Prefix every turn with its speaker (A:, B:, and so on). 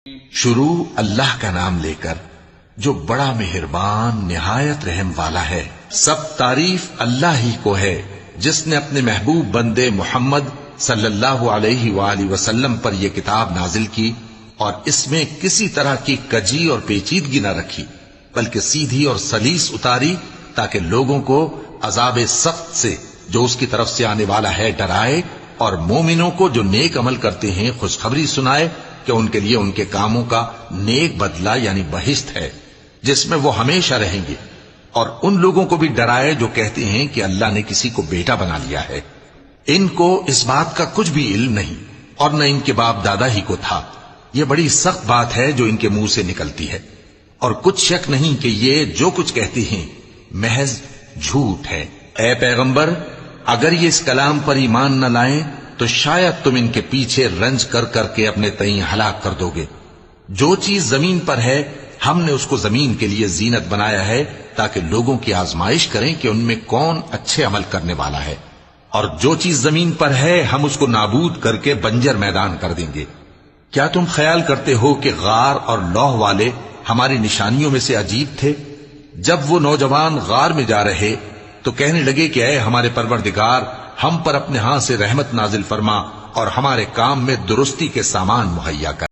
A: شروع اللہ کا نام لے کر جو بڑا مہربان نہایت رحم والا ہے۔ سب تعریف اللہ ہی کو ہے جس نے اپنے محبوب بندے محمد صلی اللہ علیہ وآلہ وسلم پر یہ کتاب نازل کی اور اس میں کسی طرح کی کجی اور پیچیدگی نہ رکھی بلکہ سیدھی اور سلیس اتاری تاکہ لوگوں کو عذاب سخت سے جو اس کی طرف سے آنے والا ہے ڈرائے اور مومنوں کو جو نیک عمل کرتے ہیں خوشخبری سنائے کہ ان کے لیے ان کے کاموں کا نیک بدلہ یعنی بہشت ہے جس میں وہ ہمیشہ رہیں گے، اور ان لوگوں کو بھی ڈرائے جو کہتے ہیں کہ اللہ نے کسی کو بیٹا بنا لیا ہے۔ ان کو اس بات کا کچھ بھی علم نہیں اور نہ ان کے باپ دادا ہی کو تھا۔ یہ بڑی سخت بات ہے جو ان کے منہ سے نکلتی ہے، اور کچھ شک نہیں کہ یہ جو کچھ کہتے ہیں محض جھوٹ ہے۔ اے پیغمبر، اگر یہ اس کلام پر ایمان نہ لائیں تو شاید تم ان کے پیچھے رنج کر کر کے اپنے تئیں ہلاک کر دو گے۔ جو چیز زمین پر ہے ہم نے اس کو زمین کے لیے زینت بنایا ہے تاکہ لوگوں کی آزمائش کریں کہ ان میں کون اچھے عمل کرنے والا ہے، اور جو چیز زمین پر ہے ہم اس کو نابود کر کے بنجر میدان کر دیں گے۔ کیا تم خیال کرتے ہو کہ غار اور لوح والے ہماری نشانیوں میں سے عجیب تھے؟ جب وہ نوجوان غار میں جا رہے تو کہنے لگے کہ اے ہمارے پروردگار، ہم پر اپنے ہاں سے رحمت نازل فرما اور ہمارے کام میں درستی کے سامان مہیا کر۔